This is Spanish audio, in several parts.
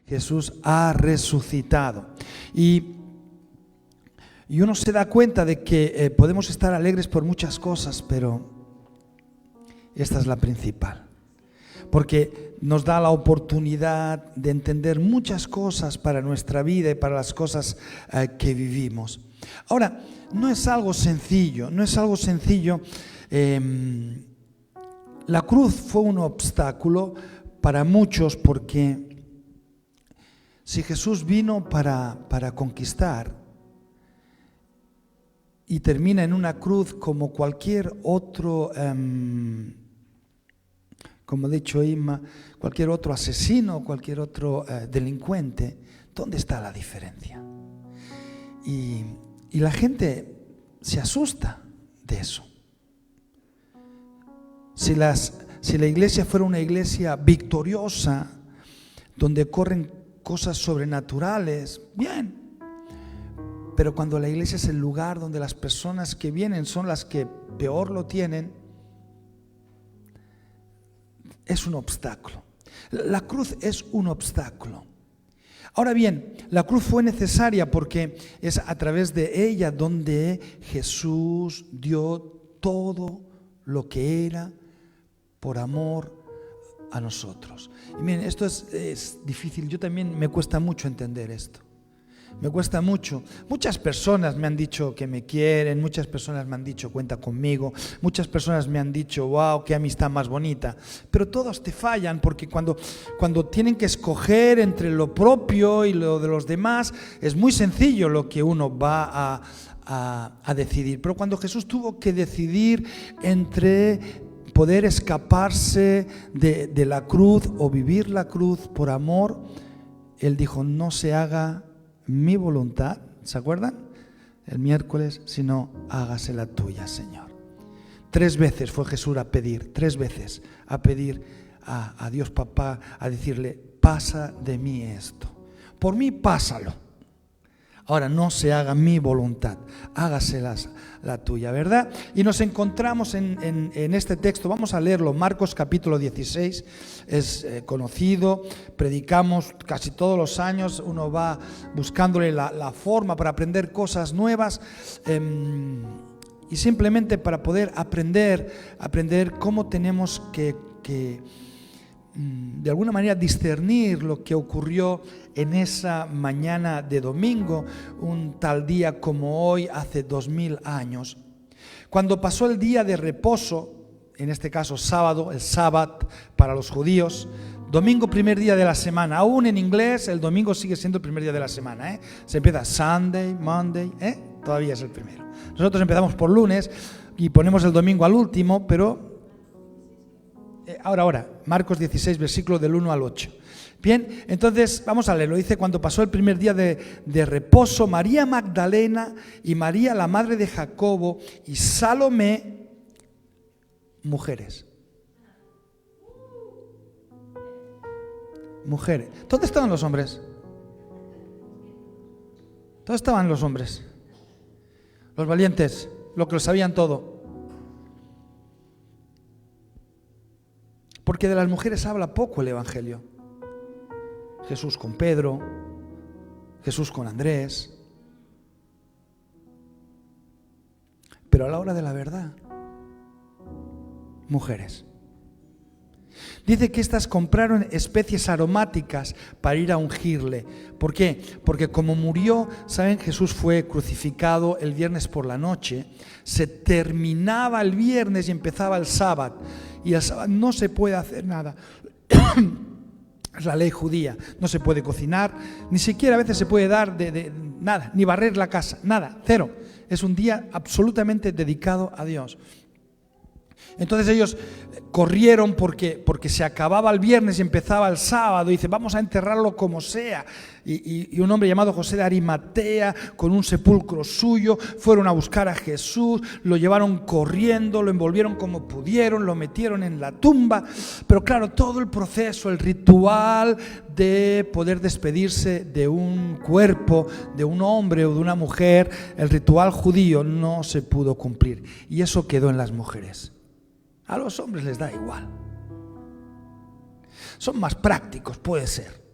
Jesús ha resucitado. Y uno se da cuenta de que podemos estar alegres por muchas cosas, pero esta es la principal. Porque nos da la oportunidad de entender muchas cosas para nuestra vida y para las cosas que vivimos. Ahora, no es algo sencillo, La cruz fue un obstáculo para muchos, porque si Jesús vino para conquistar y termina en una cruz como cualquier otro, como ha dicho Inma, cualquier otro asesino, cualquier otro delincuente, ¿dónde está la diferencia? Y la gente se asusta de eso. Si la iglesia fuera una iglesia victoriosa, donde corren cosas sobrenaturales, bien. Pero cuando la iglesia es el lugar donde las personas que vienen son las que peor lo tienen, es un obstáculo. La cruz es un obstáculo. Ahora bien, la cruz fue necesaria porque es a través de ella donde Jesús dio todo lo que era por amor a nosotros. Y miren, esto es difícil. Yo también me cuesta mucho entender esto. Me cuesta mucho. Muchas personas me han dicho que me quieren, muchas personas me han dicho cuenta conmigo, muchas personas me han dicho wow, qué amistad más bonita. Pero todos te fallan, porque cuando tienen que escoger entre lo propio y lo de los demás, es muy sencillo lo que uno va a decidir. Pero cuando Jesús tuvo que decidir entre poder escaparse de la cruz o vivir la cruz por amor, Él dijo: no se haga mi voluntad, ¿se acuerdan? El miércoles, sino hágase la tuya, Señor. 3 veces fue Jesús a pedir, 3 veces a pedir a Dios Papá, a decirle: pasa de mí esto, por mí pásalo. Ahora no se haga mi voluntad, hágase la tuya, ¿verdad? Y nos encontramos en este texto, vamos a leerlo, Marcos capítulo 16, es conocido, predicamos casi todos los años, uno va buscándole la forma para aprender cosas nuevas, y simplemente para poder aprender cómo tenemos que de alguna manera discernir lo que ocurrió en esa mañana de domingo, un tal día como hoy, hace 2000 años, cuando pasó el día de reposo, en este caso sábado, el sábado para los judíos, domingo primer día de la semana. Aún en inglés el domingo sigue siendo el primer día de la semana, Se empieza Sunday, Monday, todavía es el primero. Nosotros empezamos por lunes y ponemos el domingo al último, pero Ahora, Marcos 16, versículo del 1 al 8. Bien, entonces vamos a leerlo. Dice: cuando pasó el primer día de reposo, María Magdalena y María, la madre de Jacobo, y Salomé, mujeres. ¿Dónde estaban los hombres? ¿Dónde estaban los hombres? Los valientes, los que lo sabían todo. Porque de las mujeres habla poco el Evangelio. Jesús con Pedro, Jesús con Andrés. Pero a la hora de la verdad, mujeres. Dice que estas compraron especies aromáticas para ir a ungirle. ¿Por qué? Porque como murió, ¿saben? Jesús fue crucificado el viernes por la noche. Se terminaba el viernes y empezaba el sábado. Y el sábado no se puede hacer nada. Es la ley judía. No se puede cocinar, ni siquiera a veces se puede dar de nada, ni barrer la casa, nada, cero. Es un día absolutamente dedicado a Dios. Entonces ellos corrieron porque se acababa el viernes y empezaba el sábado. Y dice: vamos a enterrarlo como sea. Y un hombre llamado José de Arimatea, con un sepulcro suyo, fueron a buscar a Jesús, lo llevaron corriendo, lo envolvieron como pudieron, lo metieron en la tumba. Pero claro, todo el proceso, el ritual de poder despedirse de un cuerpo, de un hombre o de una mujer, el ritual judío no se pudo cumplir. Y eso quedó en las mujeres. A los hombres les da igual. Son más prácticos, puede ser.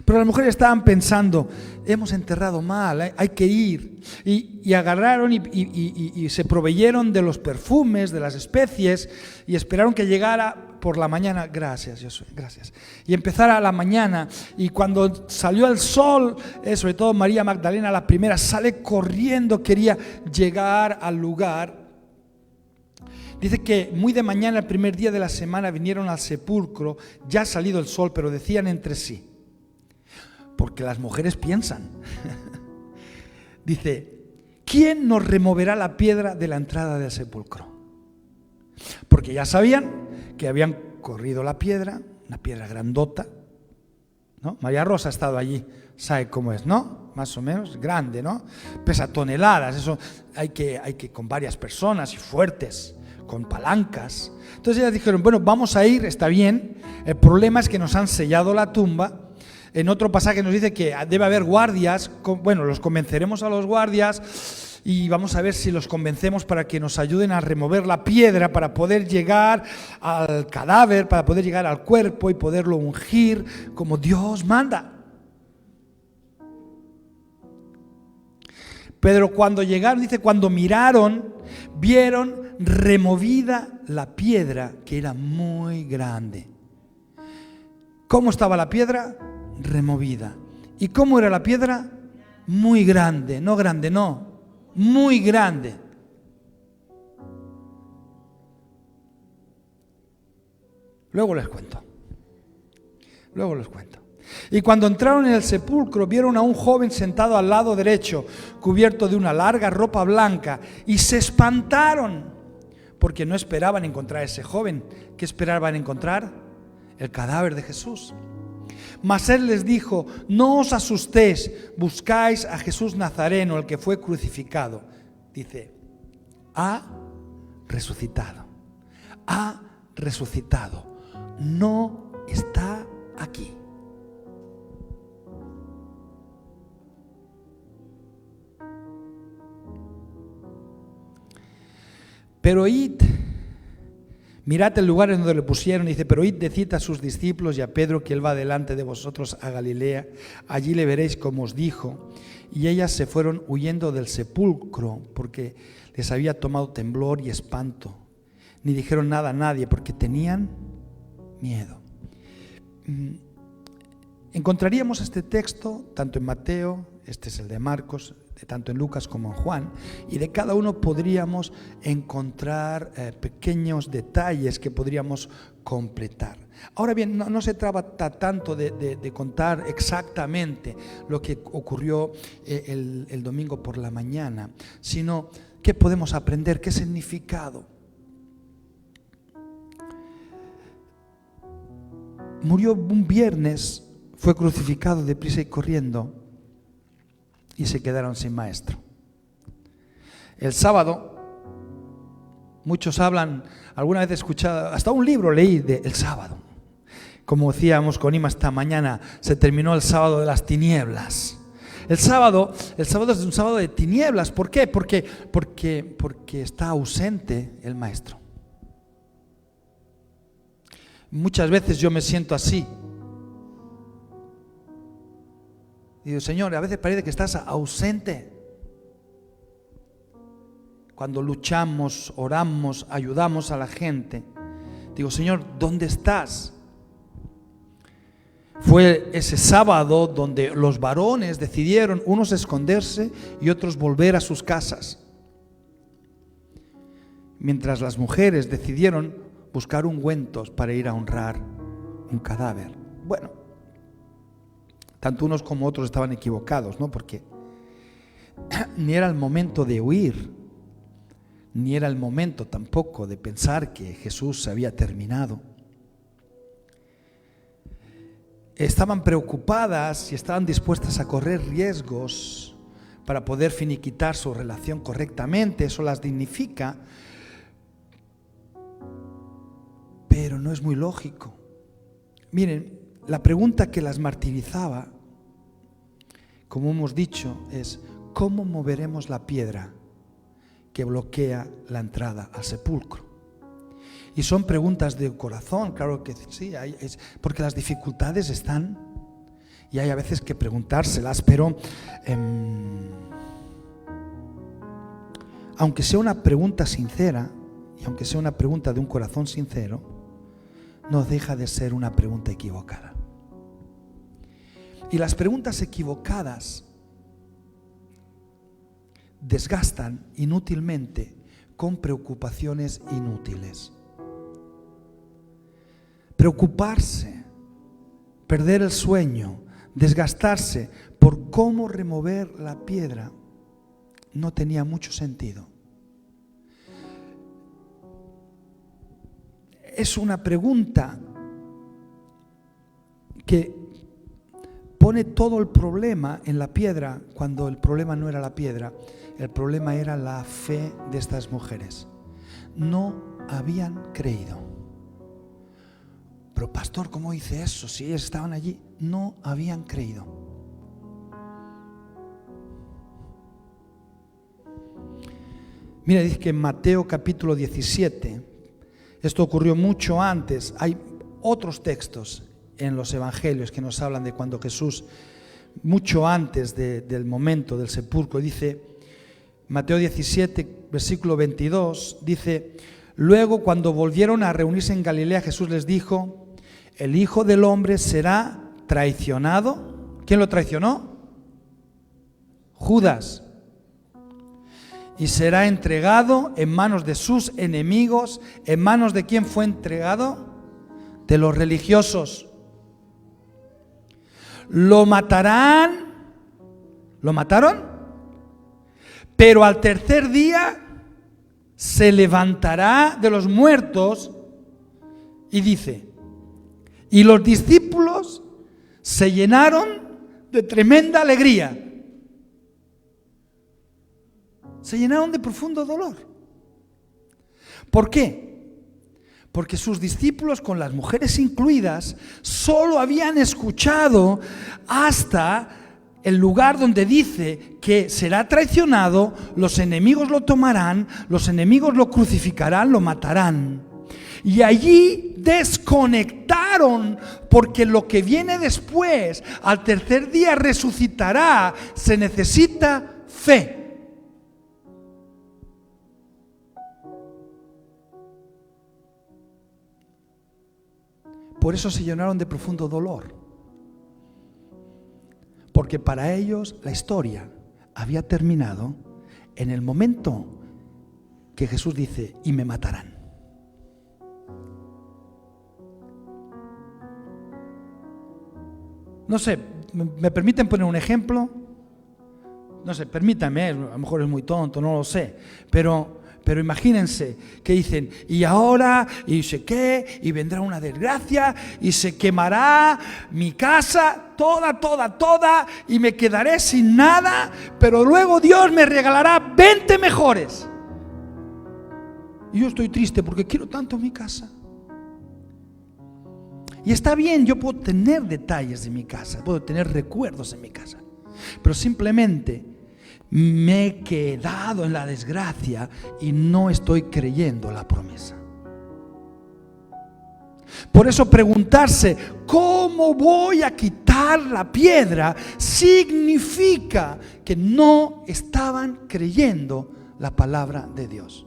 Pero las mujeres estaban pensando, hemos enterrado mal, hay que ir. Y agarraron y se proveyeron de los perfumes, de las especies, y esperaron que llegara por la mañana. Gracias, Josué, gracias. Y empezara la mañana, y cuando salió el sol, sobre todo María Magdalena, la primera, sale corriendo, quería llegar al lugar. Dice que muy de mañana, el primer día de la semana, vinieron al sepulcro, ya ha salido el sol, pero decían entre sí, porque las mujeres piensan. Dice, ¿quién nos removerá la piedra de la entrada del sepulcro? Porque ya sabían que habían corrido la piedra, una piedra grandota, ¿no? María Rosa ha estado allí, sabe cómo es, ¿no? Más o menos, grande, ¿no? Pesa toneladas, eso hay que con varias personas y fuertes, con palancas. Entonces ellas dijeron, bueno, vamos a ir, está bien, el problema es que nos han sellado la tumba. En otro pasaje nos dice que debe haber guardias. Bueno, los convenceremos a los guardias y vamos a ver si los convencemos para que nos ayuden a remover la piedra, para poder llegar al cadáver, para poder llegar al cuerpo y poderlo ungir como Dios manda. Pero cuando llegaron, dice, cuando miraron, vieron removida la piedra, que era muy grande. ¿Cómo estaba la piedra? Removida. ¿Y cómo era la piedra? Muy grande, muy grande. Luego les cuento. Y cuando entraron en el sepulcro, vieron a un joven sentado al lado derecho, cubierto de una larga ropa blanca, y se espantaron, porque no esperaban encontrar a ese joven. ¿Qué esperaban encontrar? El cadáver de Jesús. Mas él les dijo, no os asustéis, buscáis a Jesús Nazareno, el que fue crucificado. Dice, ha resucitado, no está aquí. Pero id, mirad el lugar en donde le pusieron, dice, pero id, decid a sus discípulos y a Pedro que él va delante de vosotros a Galilea, allí le veréis como os dijo. Y ellas se fueron huyendo del sepulcro porque les había tomado temblor y espanto. Ni dijeron nada a nadie porque tenían miedo. Encontraríamos este texto tanto en Mateo, este es el de Marcos, tanto en Lucas como en Juan, y de cada uno podríamos encontrar pequeños detalles que podríamos completar. Ahora bien, no se trata tanto de contar exactamente lo que ocurrió el domingo por la mañana, sino qué podemos aprender, qué significado. Murió un viernes, fue crucificado deprisa y corriendo, y se quedaron sin maestro. El sábado, muchos hablan, alguna vez he escuchado, hasta un libro leí de el sábado. Como decíamos con Ima esta mañana, se terminó el sábado de las tinieblas. El sábado es un sábado de tinieblas. ¿Por qué? Porque está ausente el maestro. Muchas veces yo me siento así. Digo, Señor, a veces parece que estás ausente. Cuando luchamos, oramos, ayudamos a la gente. Digo, Señor, ¿dónde estás? Fue ese sábado donde los varones decidieron, unos esconderse y otros volver a sus casas. Mientras las mujeres decidieron buscar ungüentos para ir a honrar un cadáver. Bueno, tanto unos como otros estaban equivocados, ¿no? Porque ni era el momento de huir, ni era el momento tampoco de pensar que Jesús se había terminado. Estaban preocupadas y estaban dispuestas a correr riesgos para poder finiquitar su relación correctamente. Eso las dignifica, pero no es muy lógico. Miren, la pregunta que las martirizaba, como hemos dicho, es ¿cómo moveremos la piedra que bloquea la entrada al sepulcro? Y son preguntas de corazón, claro que sí, porque las dificultades están y hay a veces que preguntárselas, pero aunque sea una pregunta sincera y aunque sea una pregunta de un corazón sincero, no deja de ser una pregunta equivocada. Y las preguntas equivocadas desgastan inútilmente con preocupaciones inútiles. Preocuparse, perder el sueño, desgastarse por cómo remover la piedra no tenía mucho sentido. Es una pregunta que pone todo el problema en la piedra, cuando el problema no era la piedra, el problema era la fe de estas mujeres. No habían creído. Pero pastor, ¿cómo hice eso? Si ellos estaban allí, no habían creído. Mira, dice que en Mateo capítulo 17, esto ocurrió mucho antes. Hay otros textos en los evangelios que nos hablan de cuando Jesús, mucho antes del momento del sepulcro, dice, Mateo 17, versículo 22, dice: luego, cuando volvieron a reunirse en Galilea, Jesús les dijo: el Hijo del Hombre será traicionado. ¿Quién lo traicionó? Judas. Y será entregado en manos de sus enemigos. ¿En manos de quién fue entregado? De los religiosos. Lo matarán. ¿Lo mataron? Pero al tercer día se levantará de los muertos. Y dice: y los discípulos se llenaron de tremenda alegría. Se llenaron de profundo dolor. ¿Por qué? Porque sus discípulos, con las mujeres incluidas, solo habían escuchado hasta el lugar donde dice que será traicionado, los enemigos lo tomarán, los enemigos lo crucificarán, lo matarán. Y allí desconectaron, porque lo que viene después, al tercer día resucitará, se necesita fe. Por eso se llenaron de profundo dolor, porque para ellos la historia había terminado en el momento que Jesús dice: y me matarán. No sé, ¿me permiten poner un ejemplo? No sé, permítanme, a lo mejor es muy tonto, no lo sé, pero imagínense que dicen: y ahora, y sé qué, y vendrá una desgracia, y se quemará mi casa, toda, y me quedaré sin nada, pero luego Dios me regalará 20 mejores. Y yo estoy triste porque quiero tanto mi casa. Y está bien, yo puedo tener detalles de mi casa, puedo tener recuerdos en mi casa, pero simplemente me he quedado en la desgracia y no estoy creyendo la promesa. Por eso preguntarse ¿cómo voy a quitar la piedra? Significa que no estaban creyendo la palabra de Dios.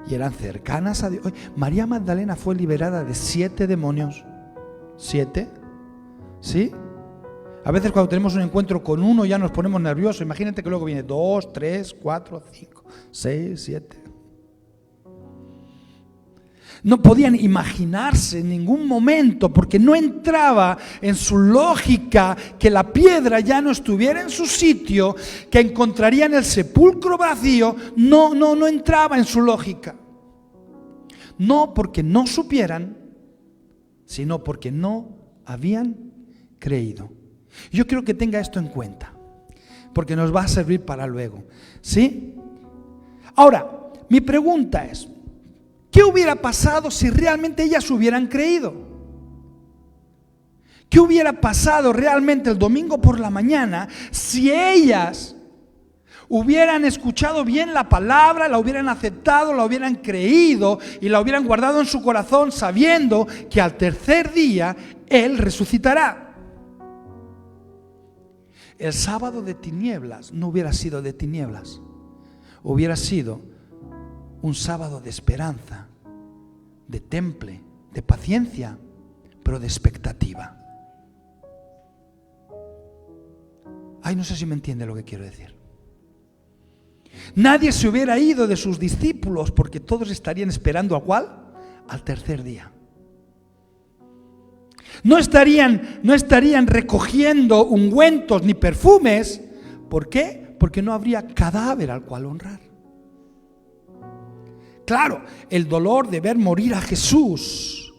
Y eran cercanas a Dios. María Magdalena fue liberada de 7 demonios. 7, ¿sí? A veces cuando tenemos un encuentro con uno ya nos ponemos nerviosos. Imagínate que luego viene 2, 3, 4, 5, 6, 7. No podían imaginarse en ningún momento, porque no entraba en su lógica que la piedra ya no estuviera en su sitio, que encontrarían el sepulcro vacío. No entraba en su lógica. No porque no supieran, sino porque no habían creído. Yo quiero que tenga esto en cuenta, porque nos va a servir para luego, ¿sí? Ahora, mi pregunta es: ¿qué hubiera pasado si realmente ellas hubieran creído? ¿Qué hubiera pasado realmente el domingo por la mañana si ellas hubieran escuchado bien la palabra, la hubieran aceptado, la hubieran creído y la hubieran guardado en su corazón, sabiendo que al tercer día Él resucitará? el sábado de tinieblas no hubiera sido de tinieblas, hubiera sido un sábado de esperanza, de temple, de paciencia, pero de expectativa. Ay, no sé si me entiende lo que quiero decir. Nadie se hubiera ido de sus discípulos porque todos estarían esperando ¿a cuál? Al tercer día. No estarían recogiendo ungüentos ni perfumes. ¿Por qué? Porque no habría cadáver al cual honrar. Claro, el dolor de ver morir a Jesús,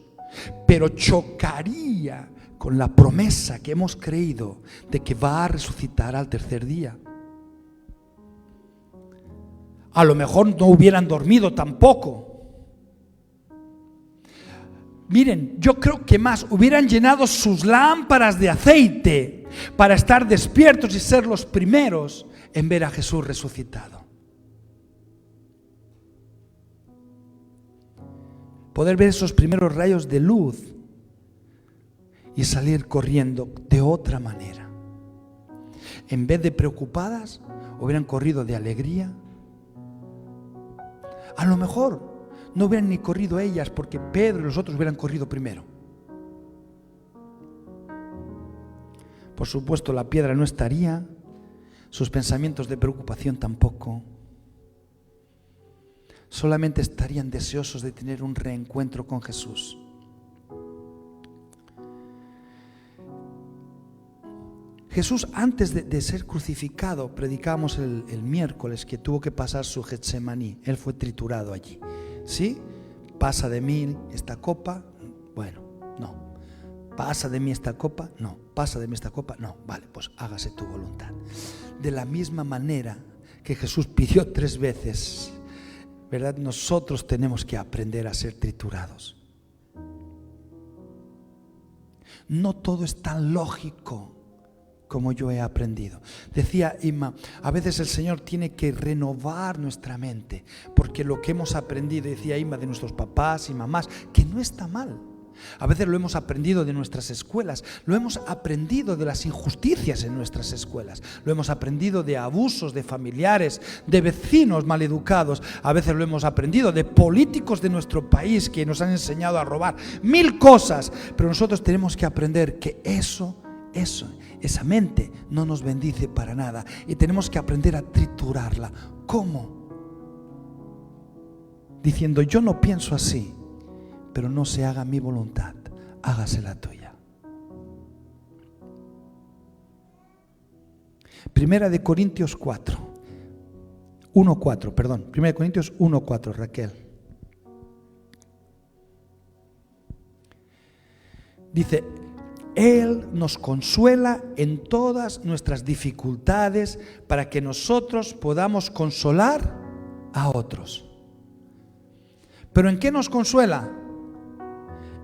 pero chocaría con la promesa que hemos creído de que va a resucitar al tercer día. A lo mejor no hubieran dormido tampoco. Miren, yo creo que más hubieran llenado sus lámparas de aceite para estar despiertos y ser los primeros en ver a Jesús resucitado. Poder ver esos primeros rayos de luz y salir corriendo de otra manera. En vez de preocupadas, hubieran corrido de alegría. A lo mejor no hubieran ni corrido ellas porque Pedro y los otros hubieran corrido primero. Por supuesto, la piedra no estaría, sus pensamientos de preocupación tampoco. Solamente estarían deseosos de tener un reencuentro con Jesús. Jesús, antes de ser crucificado, predicamos el miércoles que tuvo que pasar su Getsemaní. Él fue triturado allí. ¿Sí? ¿Pasa de mí esta copa? Bueno, no. ¿Pasa de mí esta copa? No. ¿Pasa de mí esta copa? No. Vale, pues hágase tu voluntad. De la misma manera que Jesús pidió 3 veces, ¿verdad? Nosotros tenemos que aprender a ser triturados. No todo es tan lógico como yo he aprendido. Decía Inma, a veces el Señor tiene que renovar nuestra mente, porque lo que hemos aprendido, decía Inma, de nuestros papás y mamás, que no está mal. A veces lo hemos aprendido de nuestras escuelas, lo hemos aprendido de las injusticias en nuestras escuelas, lo hemos aprendido de abusos de familiares, de vecinos maleducados, a veces lo hemos aprendido de políticos de nuestro país que nos han enseñado a robar 1000 cosas, pero nosotros tenemos que aprender que esa mente no nos bendice para nada y tenemos que aprender a triturarla. ¿Cómo? Diciendo, yo no pienso así, pero no se haga mi voluntad, hágase la tuya. Primera de Corintios 1:4, perdón. Primera de Corintios 1:4, Raquel. Dice, Él nos consuela en todas nuestras dificultades para que nosotros podamos consolar a otros. ¿Pero en qué nos consuela?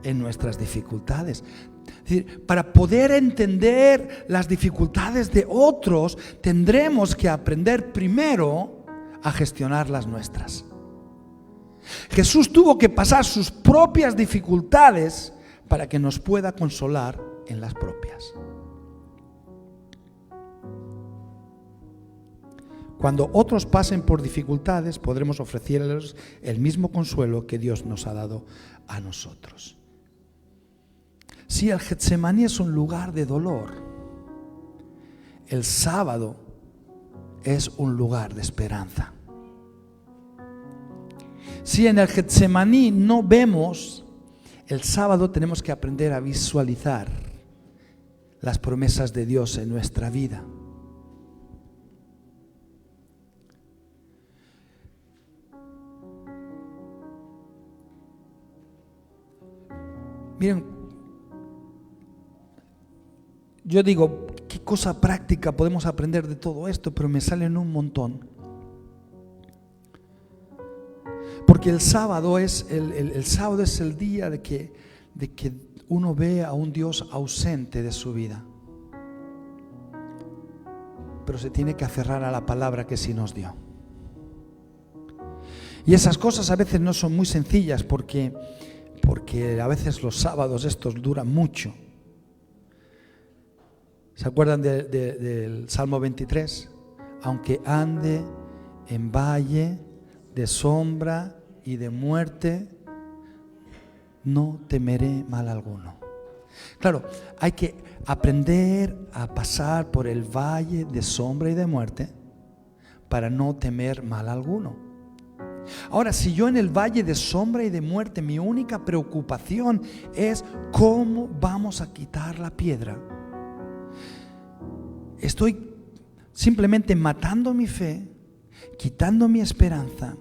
En nuestras dificultades. Es decir, para poder entender las dificultades de otros, tendremos que aprender primero a gestionar las nuestras. Jesús tuvo que pasar sus propias dificultades para que nos pueda consolar en las propias. Cuando otros pasen por dificultades, podremos ofrecerles el mismo consuelo que Dios nos ha dado a nosotros. Si el Getsemaní es un lugar de dolor, el sábado es un lugar de esperanza. Si en el Getsemaní no vemos, el sábado tenemos que aprender a visualizar las promesas de Dios en nuestra vida. Miren, yo digo, ¿qué cosa práctica podemos aprender de todo esto? Pero me salen un montón. Porque el sábado es el día de que uno ve a un Dios ausente de su vida. Pero se tiene que aferrar a la palabra que sí nos dio. Y esas cosas a veces no son muy sencillas porque a veces los sábados estos duran mucho. ¿Se acuerdan del Salmo 23? Aunque ande en valle de sombra y de muerte, no temeré mal alguno. Claro, hay que aprender a pasar por el valle de sombra y de muerte para no temer mal alguno. Ahora, si yo en el valle de sombra y de muerte, mi única preocupación es cómo vamos a quitar la piedra, estoy simplemente matando mi fe, quitando mi esperanza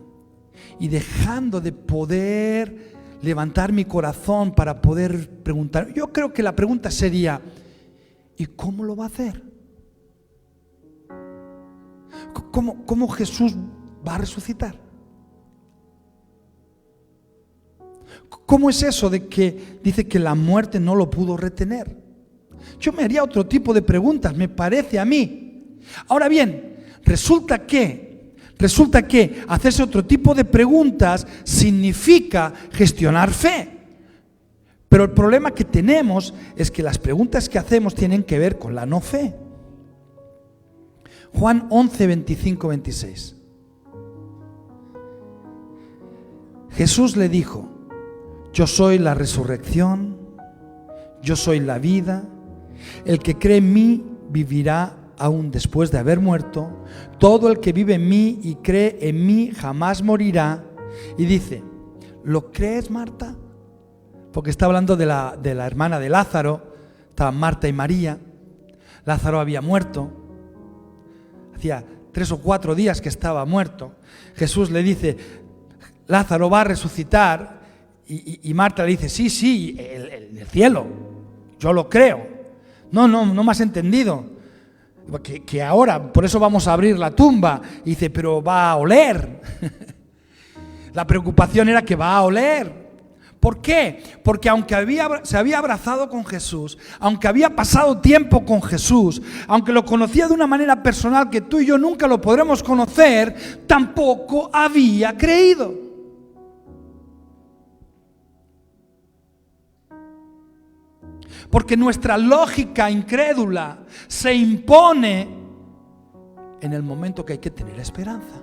y dejando de poder levantar mi corazón para poder preguntar. Yo creo que la pregunta sería: ¿y cómo lo va a hacer? ¿Cómo Jesús va a resucitar? ¿Cómo es eso de que dice que la muerte no lo pudo retener? Yo me haría otro tipo de preguntas, me parece a mí. Ahora bien, resulta que hacerse otro tipo de preguntas significa gestionar fe. Pero el problema que tenemos es que las preguntas que hacemos tienen que ver con la no fe. Juan 11, 25, 26. Jesús le dijo: yo soy la resurrección, yo soy la vida. El que cree en mí vivirá aún después de haber muerto. Todo el que vive en mí y cree en mí jamás morirá. Y dice: ¿lo crees, Marta? Porque está hablando de la hermana de Lázaro. Estaban Marta y María. Lázaro había muerto. Hacía 3 o 4 días que estaba muerto. Jesús le dice: Lázaro va a resucitar. Y Marta le dice: sí, el cielo, yo lo creo. No me has entendido. Que ahora, por eso vamos a abrir la tumba. Y dice: pero va a oler. La preocupación era que va a oler. ¿Por qué? Porque aunque se había abrazado con Jesús, aunque había pasado tiempo con Jesús, aunque lo conocía de una manera personal que tú y yo nunca lo podremos conocer, tampoco había creído. Porque nuestra lógica incrédula se impone en el momento que hay que tener esperanza.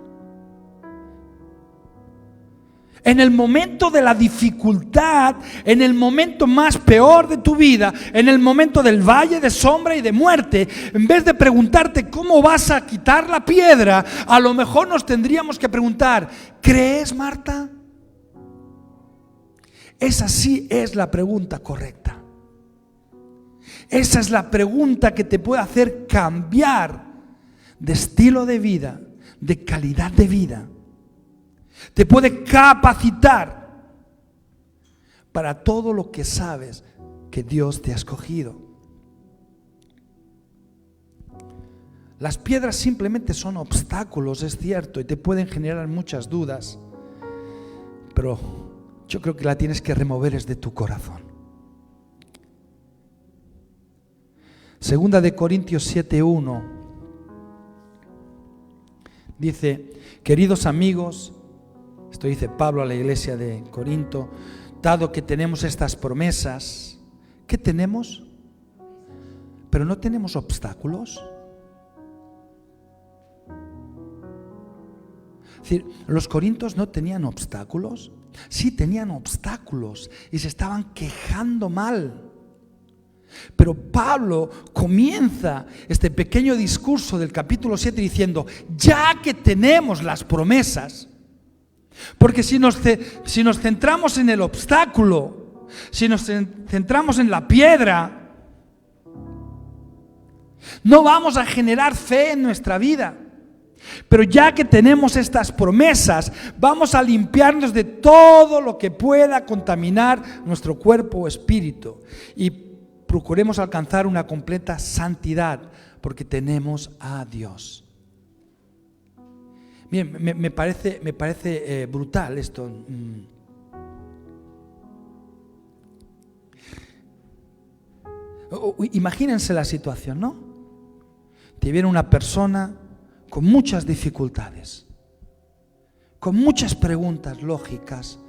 En el momento de la dificultad, en el momento más peor de tu vida, en el momento del valle de sombra y de muerte, en vez de preguntarte cómo vas a quitar la piedra, a lo mejor nos tendríamos que preguntar: ¿crees, Marta? Esa sí es la pregunta correcta. Esa es la pregunta que te puede hacer cambiar de estilo de vida, de calidad de vida. Te puede capacitar para todo lo que sabes que Dios te ha escogido. Las piedras simplemente son obstáculos, es cierto, y te pueden generar muchas dudas, pero yo creo que la tienes que remover desde tu corazón. Segunda de Corintios 7:1 dice: queridos amigos, esto dice Pablo a la iglesia de Corinto, dado que tenemos estas promesas, ¿qué tenemos? Pero no tenemos obstáculos. Es decir, los corintios no tenían obstáculos. Sí, tenían obstáculos y se estaban quejando mal. Pero Pablo comienza este pequeño discurso del capítulo 7 diciendo: ya que tenemos las promesas, porque si nos centramos en el obstáculo, si nos centramos en la piedra, no vamos a generar fe en nuestra vida. Pero ya que tenemos estas promesas, vamos a limpiarnos de todo lo que pueda contaminar nuestro cuerpo o espíritu y procuremos alcanzar una completa santidad porque tenemos a Dios. Bien, me parece brutal esto. Imagínense la situación, ¿no? Te viene una persona con muchas dificultades, con muchas preguntas lógicas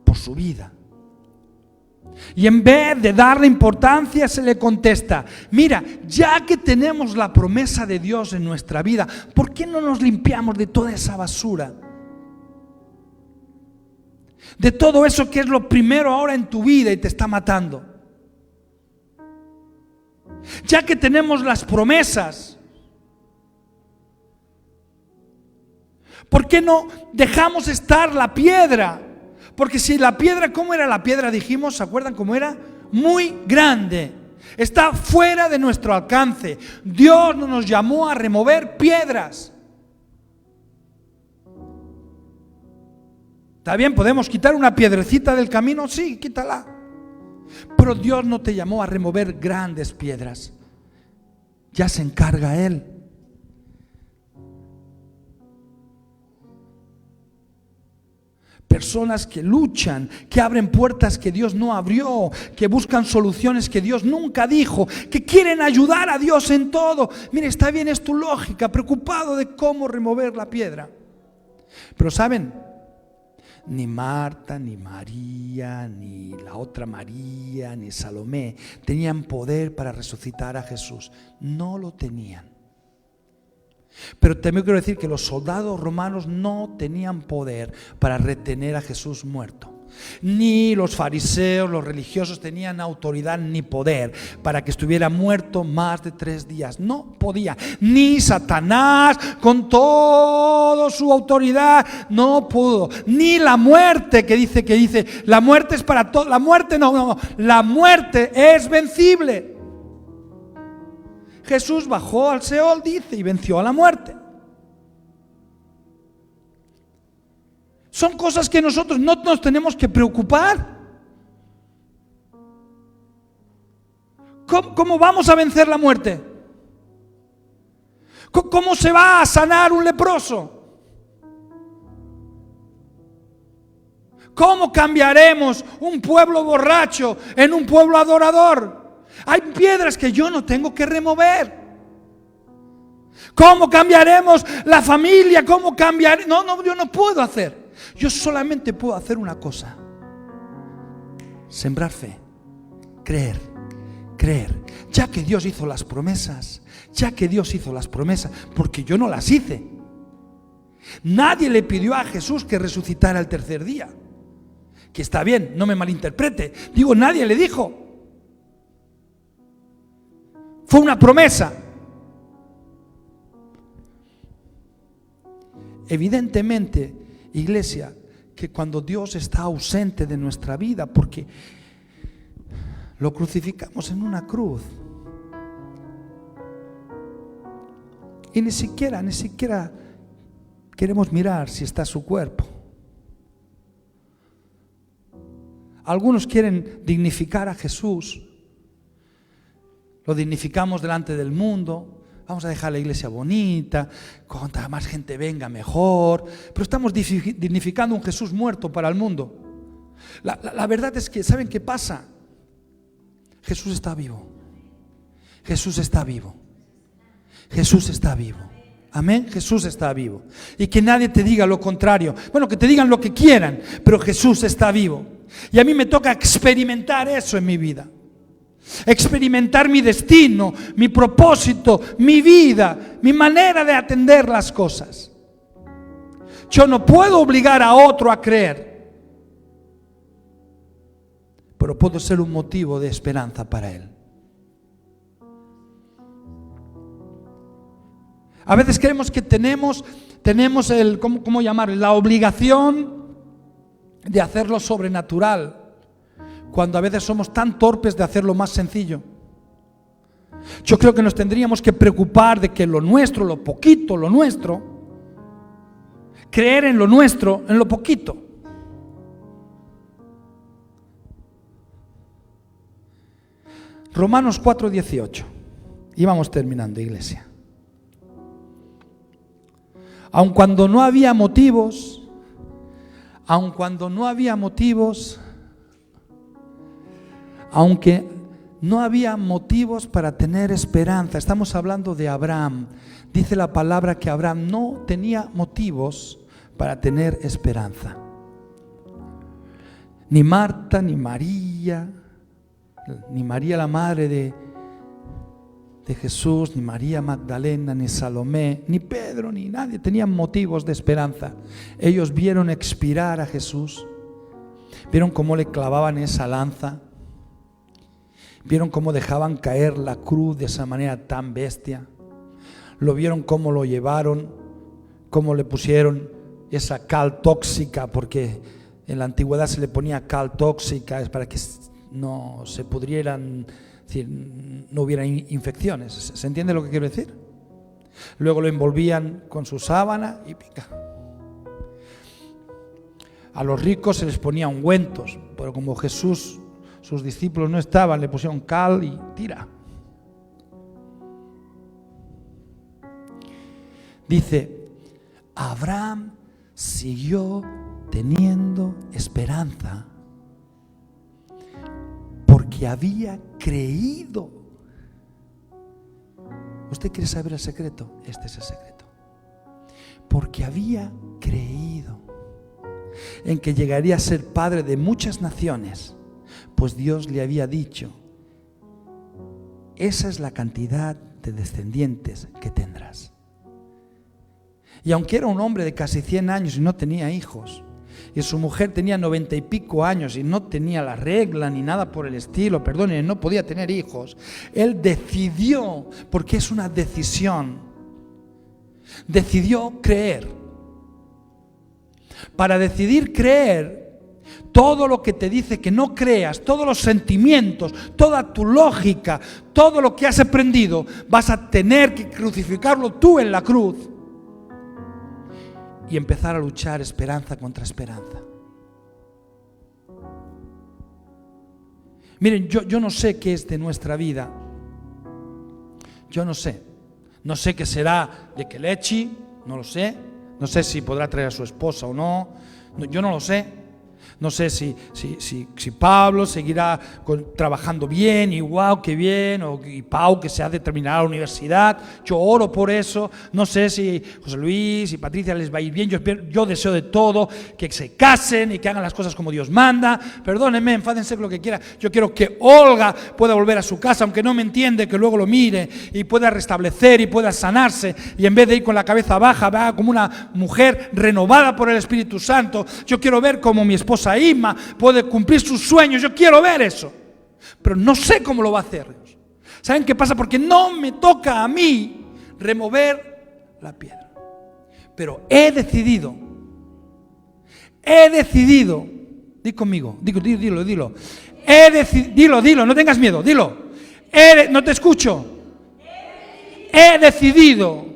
por su vida. Y en vez de darle importancia, se le contesta: mira, ya que tenemos la promesa de Dios en nuestra vida, ¿por qué no nos limpiamos de toda esa basura? De todo eso que es lo primero ahora en tu vida y te está matando. Ya que tenemos las promesas, ¿por qué no dejamos estar la piedra? Porque si la piedra, ¿cómo era la piedra? Dijimos, ¿se acuerdan cómo era? Muy grande. Está fuera de nuestro alcance. Dios no nos llamó a remover piedras. ¿Está bien? ¿Podemos quitar una piedrecita del camino? Sí, quítala. Pero Dios no te llamó a remover grandes piedras. Ya se encarga Él. Personas que luchan, que abren puertas que Dios no abrió, que buscan soluciones que Dios nunca dijo, que quieren ayudar a Dios en todo. Mire, está bien, es tu lógica, preocupado de cómo remover la piedra. Pero ¿saben? Ni Marta, ni María, ni la otra María, ni Salomé tenían poder para resucitar a Jesús. No lo tenían. Pero también quiero decir que los soldados romanos no tenían poder para retener a Jesús muerto. Ni los fariseos, los religiosos tenían autoridad ni poder para que estuviera muerto más de 3 días. No podía. Ni Satanás con toda su autoridad no pudo. Ni la muerte que dice la muerte es para todos. La muerte no. La muerte es vencible. Jesús bajó al Seol, dice, y venció a la muerte. Son cosas que nosotros no nos tenemos que preocupar. ¿Cómo vamos a vencer la muerte? ¿Cómo se va a sanar un leproso? ¿Cómo cambiaremos un pueblo borracho en un pueblo adorador? Hay piedras que yo no tengo que remover. ¿Cómo cambiaremos la familia? ¿Cómo cambiar? No, yo no puedo hacer. Yo solamente puedo hacer una cosa: sembrar fe, creer. Ya que Dios hizo las promesas, porque yo no las hice. Nadie le pidió a Jesús que resucitara el tercer día. Que está bien, no me malinterprete. Digo, nadie le dijo. Fue una promesa. Evidentemente, iglesia, que cuando Dios está ausente de nuestra vida, porque lo crucificamos en una cruz, y ni siquiera queremos mirar si está su cuerpo. Algunos quieren dignificar a Jesús. Lo dignificamos delante del mundo. Vamos a dejar la iglesia bonita, cuanta más gente venga mejor. Pero estamos dignificando un Jesús muerto para el mundo. La verdad es que, ¿saben qué pasa? Jesús está vivo. Jesús está vivo. Jesús está vivo. Amén, Jesús está vivo. Y que nadie te diga lo contrario. Bueno, que te digan lo que quieran, pero Jesús está vivo. Y a mí me toca experimentar eso en mi vida. Experimentar mi destino, mi propósito, mi vida, mi manera de atender las cosas. Yo no puedo obligar a otro a creer, pero puedo ser un motivo de esperanza para él. A veces creemos que tenemos ¿cómo llamarlo? La obligación de hacer lo sobrenatural, cuando a veces somos tan torpes de hacer lo más sencillo. Yo creo que nos tendríamos que preocupar de que lo nuestro, lo poquito, lo nuestro, creer en lo nuestro, en lo poquito. Romanos 4:18. Y vamos terminando, iglesia. Aun cuando no había motivos, aunque no había motivos para tener esperanza. Estamos hablando de Abraham. Dice la palabra que Abraham no tenía motivos para tener esperanza. Ni Marta, ni María la madre de Jesús, ni María Magdalena, ni Salomé, ni Pedro, ni nadie tenían motivos de esperanza. Ellos vieron expirar a Jesús, vieron cómo le clavaban esa lanza, vieron cómo dejaban caer la cruz de esa manera tan bestia, lo vieron cómo lo llevaron, cómo le pusieron esa cal tóxica, porque en la antigüedad se le ponía cal tóxica para que no se pudrieran, es decir, no hubiera infecciones. ¿Se entiende lo que quiero decir? Luego lo envolvían con su sábana y pica. A los ricos se les ponía ungüentos, pero como Jesús, sus discípulos no estaban, le pusieron cal y tira. Dice, Abraham siguió teniendo esperanza porque había creído. ¿Usted quiere saber el secreto? Este es el secreto. Porque había creído en que llegaría a ser padre de muchas naciones, pues Dios le había dicho, esa es la cantidad de descendientes que tendrás. Y aunque era un hombre de casi 100 años y no tenía hijos, y su mujer tenía 90 y pico años y no tenía la regla ni nada por el estilo, perdone, no podía tener hijos, él decidió, porque es una decisión, decidió creer. Para decidir creer, todo lo que te dice que no creas, todos los sentimientos, toda tu lógica, todo lo que has aprendido, vas a tener que crucificarlo tú en la cruz y empezar a luchar esperanza contra esperanza. Miren, yo no sé qué es de nuestra vida. Yo no sé. No sé qué será de Kelechi, no lo sé. No sé si podrá traer a su esposa o no. Yo no lo sé. No sé si Pablo seguirá trabajando bien y wow, qué bien, y Pau que se ha de terminar la universidad. Yo oro por eso. No sé si José Luis y Patricia les va a ir bien. Yo deseo de todo que se casen y que hagan las cosas como Dios manda. Perdónenme, enfádense con lo que quiera. Yo quiero que Olga pueda volver a su casa, aunque no me entiende, que luego lo mire y pueda restablecer y pueda sanarse. Y en vez de ir con la cabeza baja, va como una mujer renovada por el Espíritu Santo. Yo quiero ver cómo mi esposa Isma puede cumplir sus sueños. Yo quiero ver eso, pero no sé cómo lo va a hacer. ¿Saben qué pasa? Porque no me toca a mí remover la piedra, pero he decidido, di conmigo, dilo, dilo, dilo, no tengas miedo, dilo, no te escucho, he decidido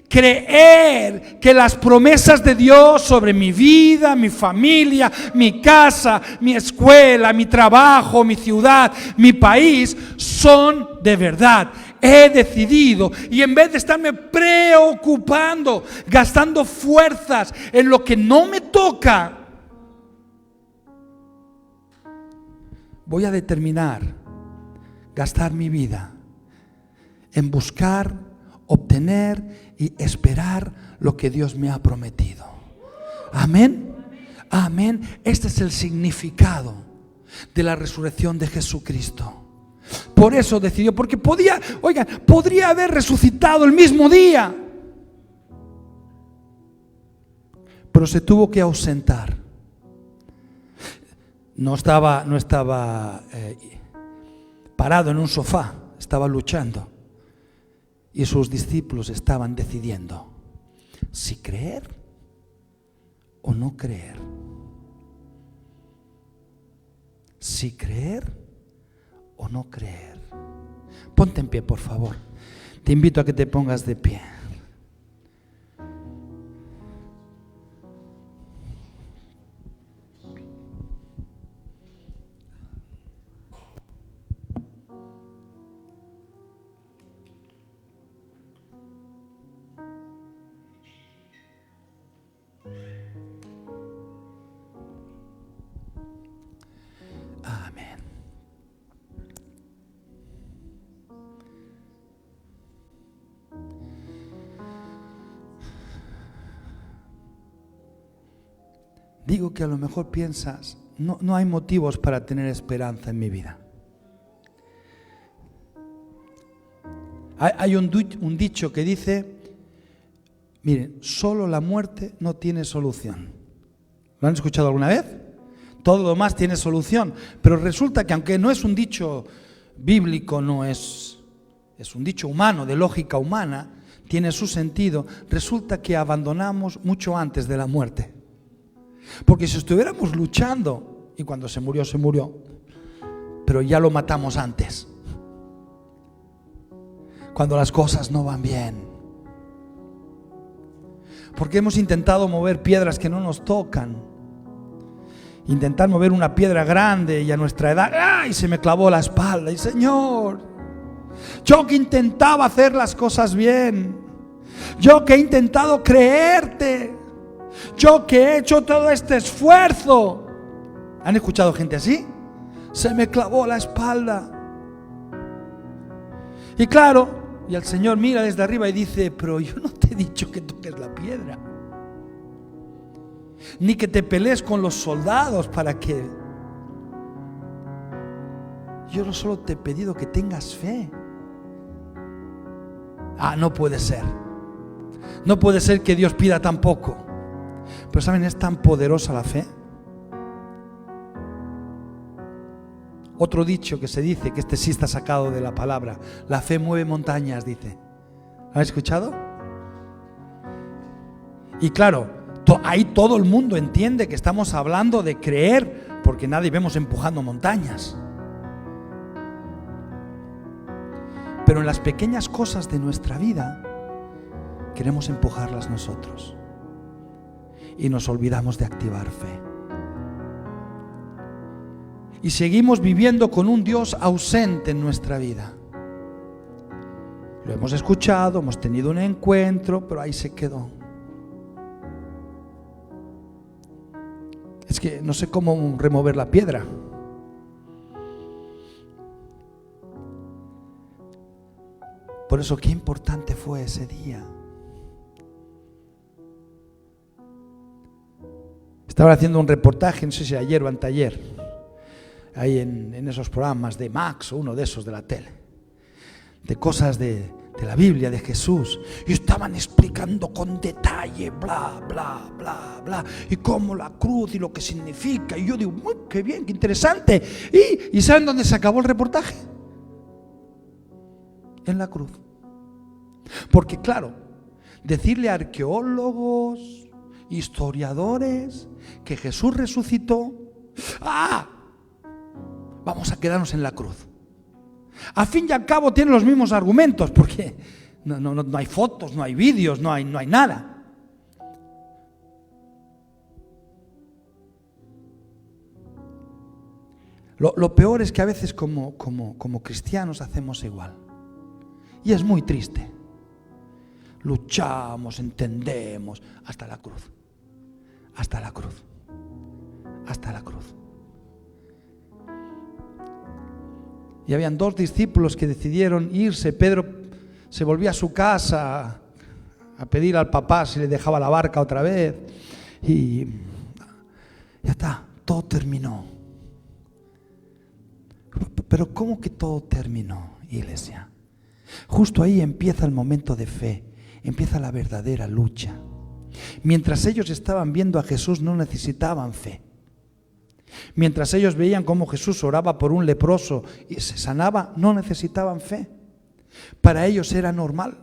creer que las promesas de Dios sobre mi vida, mi familia, mi casa, mi escuela, mi trabajo, mi ciudad, mi país, son de verdad. He decidido, y en vez de estarme preocupando, gastando fuerzas en lo que no me toca, voy a determinar gastar mi vida en buscar, obtener y esperar lo que Dios me ha prometido. Amén. Amén. Este es el significado de la resurrección de Jesucristo. Por eso decidió, porque podría haber resucitado el mismo día, pero se tuvo que ausentar. No estaba parado en un sofá, estaba luchando. Y sus discípulos estaban decidiendo si creer o no creer. Si creer o no creer. Ponte en pie, por favor. Te invito a que te pongas de pie. Amén. Digo que a lo mejor piensas, no hay motivos para tener esperanza en mi vida. Hay un dicho que dice, miren, solo la muerte no tiene solución. ¿Lo han escuchado alguna vez? Todo lo demás tiene solución, pero resulta que aunque no es un dicho bíblico, es un dicho humano, de lógica humana, tiene su sentido, resulta que abandonamos mucho antes de la muerte. Porque si estuviéramos luchando, y cuando se murió, pero ya lo matamos antes. Cuando las cosas no van bien. Porque hemos intentado mover piedras que no nos tocan. Intentar mover una piedra grande y a nuestra edad, ¡ay!, se me clavó la espalda. Y Señor, yo que intentaba hacer las cosas bien, yo que he intentado creerte, yo que he hecho todo este esfuerzo. ¿Han escuchado gente así? Se me clavó la espalda. Y claro, y el Señor mira desde arriba y dice, pero yo no te he dicho que toques la piedra, ni que te pelees con los soldados para que... Yo solo te he pedido que tengas fe. No puede ser. No puede ser que Dios pida tan poco. Pero ¿saben? Es tan poderosa la fe. Otro dicho que se dice, que este sí está sacado de la palabra, la fe mueve montañas, dice. ¿Lo han escuchado? Y claro, ahí todo el mundo entiende que estamos hablando de creer, porque nadie vemos empujando montañas. Pero en las pequeñas cosas de nuestra vida queremos empujarlas nosotros y nos olvidamos de activar fe. Y seguimos viviendo con un Dios ausente en nuestra vida. Lo hemos escuchado, hemos tenido un encuentro, pero ahí se quedó. Es que no sé cómo remover la piedra. Por eso, qué importante fue ese día. Estaba haciendo un reportaje, no sé si ayer o anteayer, ahí en esos programas de Max o uno de esos de la tele, de cosas de la Biblia, de Jesús, y estaban explicando con detalle, bla, bla, bla, bla, y cómo la cruz y lo que significa. Y yo digo, qué bien, qué interesante. ¿Y saben dónde se acabó el reportaje? En la cruz. Porque claro, decirle a arqueólogos, historiadores, que Jesús resucitó, vamos a quedarnos en la cruz. A fin y al cabo tienen los mismos argumentos, porque no hay fotos, no hay vídeos, no hay nada. Lo peor es que a veces como cristianos hacemos igual. Y es muy triste. Luchamos, entendemos, hasta la cruz. Hasta la cruz. Hasta la cruz. Y habían 2 discípulos que decidieron irse. Pedro se volvió a su casa a pedir al papá si le dejaba la barca otra vez. Y ya está, todo terminó. Pero ¿cómo que todo terminó, iglesia? Justo ahí empieza el momento de fe, empieza la verdadera lucha. Mientras ellos estaban viendo a Jesús, no necesitaban fe. Mientras ellos veían cómo Jesús oraba por un leproso y se sanaba, no necesitaban fe. Para ellos era normal.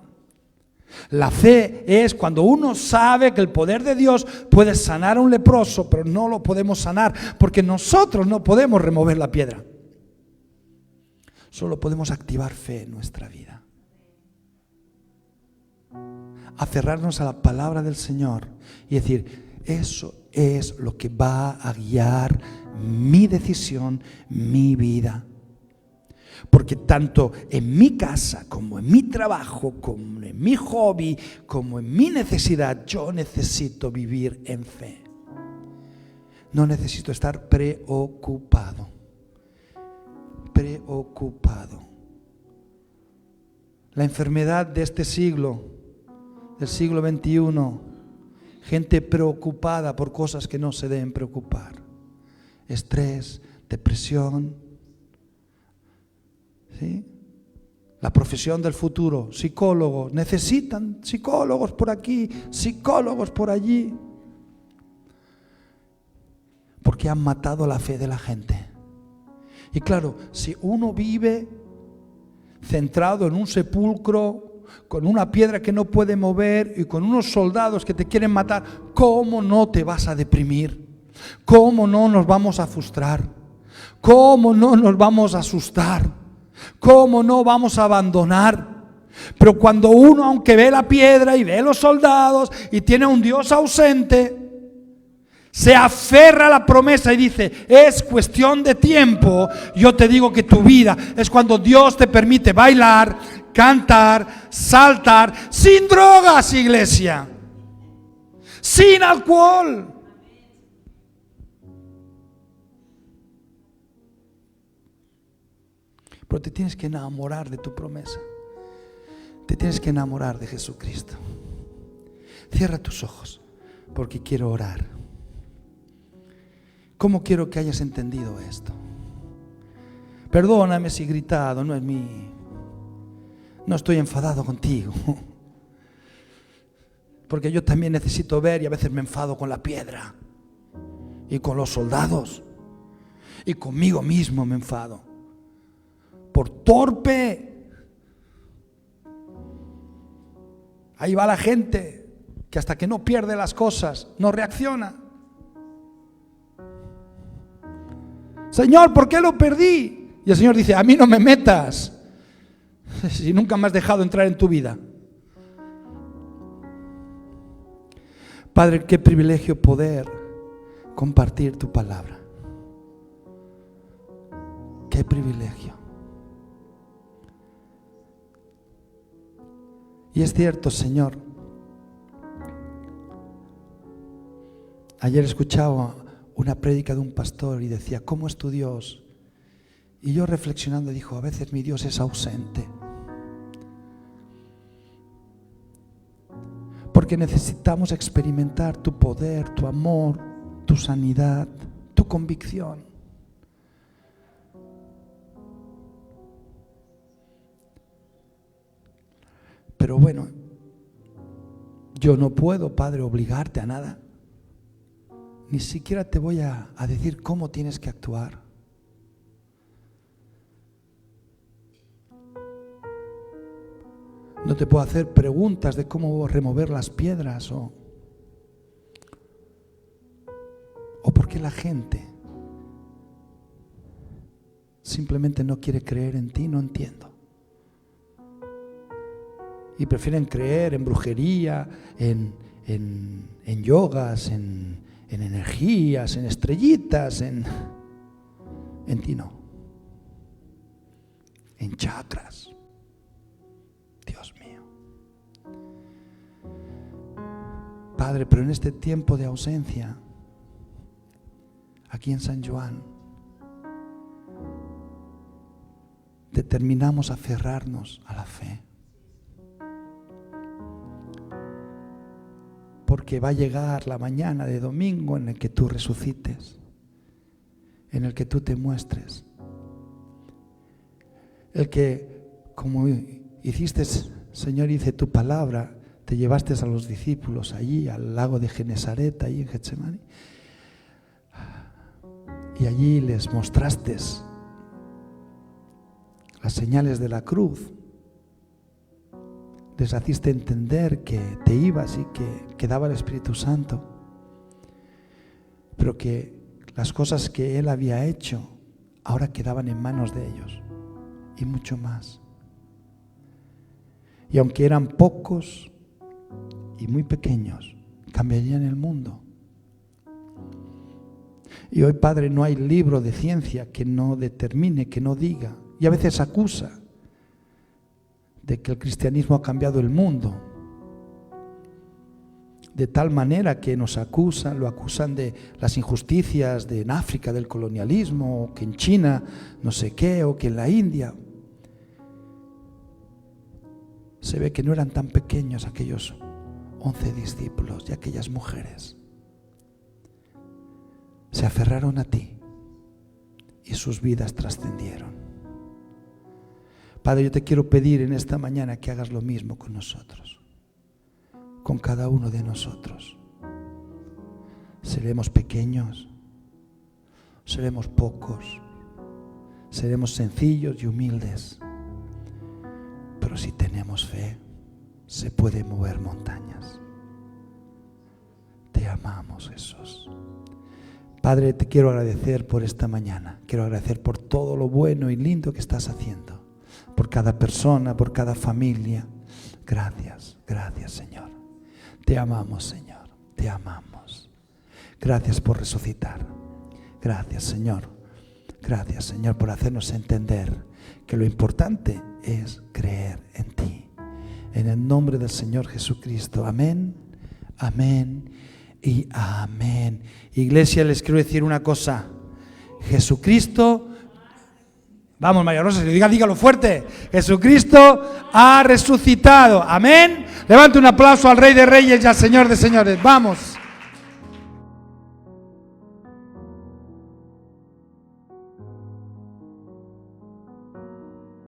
La fe es cuando uno sabe que el poder de Dios puede sanar a un leproso, pero no lo podemos sanar porque nosotros no podemos remover la piedra. Solo podemos activar fe en nuestra vida. Aferrarnos a la palabra del Señor y decir, eso es lo que va a guiar mi decisión, mi vida. Porque tanto en mi casa, como en mi trabajo, como en mi hobby, como en mi necesidad, yo necesito vivir en fe. No necesito estar preocupado. La enfermedad de este siglo, del siglo XXI, gente preocupada por cosas que no se deben preocupar. estrés, depresión. ¿Sí? La profesión del futuro, psicólogos, necesitan psicólogos por aquí, psicólogos por allí. Porque han matado la fe de la gente. Y claro, si uno vive centrado en un sepulcro, con una piedra que no puede mover y con unos soldados que te quieren matar, ¿cómo no te vas a deprimir? ¿Cómo no nos vamos a frustrar? ¿Cómo no nos vamos a asustar? ¿Cómo no vamos a abandonar? Pero cuando uno, aunque ve la piedra y ve los soldados y tiene un Dios ausente, se aferra a la promesa y dice, es cuestión de tiempo. Yo te digo que tu vida es cuando Dios te permite bailar, cantar, saltar, sin drogas, iglesia, sin alcohol. Pero te tienes que enamorar de tu promesa. Te tienes que enamorar de Jesucristo. Cierra tus ojos, porque quiero orar. ¿Cómo quiero que hayas entendido esto? Perdóname si he gritado, no estoy enfadado contigo. Porque yo también necesito ver y a veces me enfado con la piedra y con los soldados y conmigo mismo me enfado. Por torpe. Ahí va la gente que hasta que no pierde las cosas no reacciona. Señor, ¿por qué lo perdí? Y el Señor dice, a mí no me metas si nunca me has dejado entrar en tu vida. Padre, qué privilegio poder compartir tu palabra. Qué privilegio. Y es cierto, Señor, ayer escuchaba una prédica de un pastor y decía, ¿cómo es tu Dios? Y yo reflexionando dijo, a veces mi Dios es ausente. Porque necesitamos experimentar tu poder, tu amor, tu sanidad, tu convicción. Pero bueno, yo no puedo, Padre, obligarte a nada. Ni siquiera te voy a decir cómo tienes que actuar. No te puedo hacer preguntas de cómo remover las piedras o por qué la gente simplemente no quiere creer en ti, no entiendo. Y prefieren creer en brujería, en yogas, en energías, en estrellitas, en ti no. En chakras. Dios mío. Padre, pero en este tiempo de ausencia, aquí en San Juan, determinamos aferrarnos a la fe. Porque va a llegar la mañana de domingo en el que tú resucites, en el que tú te muestres. El que, como hiciste, Señor, hice tu palabra, te llevaste a los discípulos allí, al lago de Genesaret, allí en Getsemaní, y allí les mostraste las señales de la cruz. Les haciste entender que te ibas y que quedaba el Espíritu Santo, pero que las cosas que Él había hecho ahora quedaban en manos de ellos y mucho más. Y aunque eran pocos y muy pequeños, cambiarían el mundo. Y hoy, Padre, no hay libro de ciencia que no determine, que no diga, y a veces acusa de que el cristianismo ha cambiado el mundo, de tal manera que nos acusan, lo acusan de las injusticias en África, del colonialismo, o que en China no sé qué, o que en la India. Se ve que no eran tan pequeños aquellos 11 discípulos y aquellas mujeres. Se aferraron a ti y sus vidas trascendieron. Padre, yo te quiero pedir en esta mañana que hagas lo mismo con nosotros, con cada uno de nosotros. Seremos pequeños, seremos pocos, seremos sencillos y humildes, pero si tenemos fe, se pueden mover montañas. Te amamos, Jesús. Padre, te quiero agradecer por esta mañana. Quiero agradecer por todo lo bueno y lindo que estás haciendo, por cada persona, por cada familia. Gracias, gracias, Señor. Te amamos, Señor, te amamos. Gracias por resucitar. Gracias, Señor. Gracias, Señor, por hacernos entender que lo importante es creer en ti. En el nombre del Señor Jesucristo. Amén, amén y amén. Iglesia, les quiero decir una cosa. Jesucristo, vamos, María Rosa, si lo diga, dígalo fuerte. Jesucristo ha resucitado. Amén. Levante un aplauso al Rey de Reyes y al Señor de Señores. Vamos.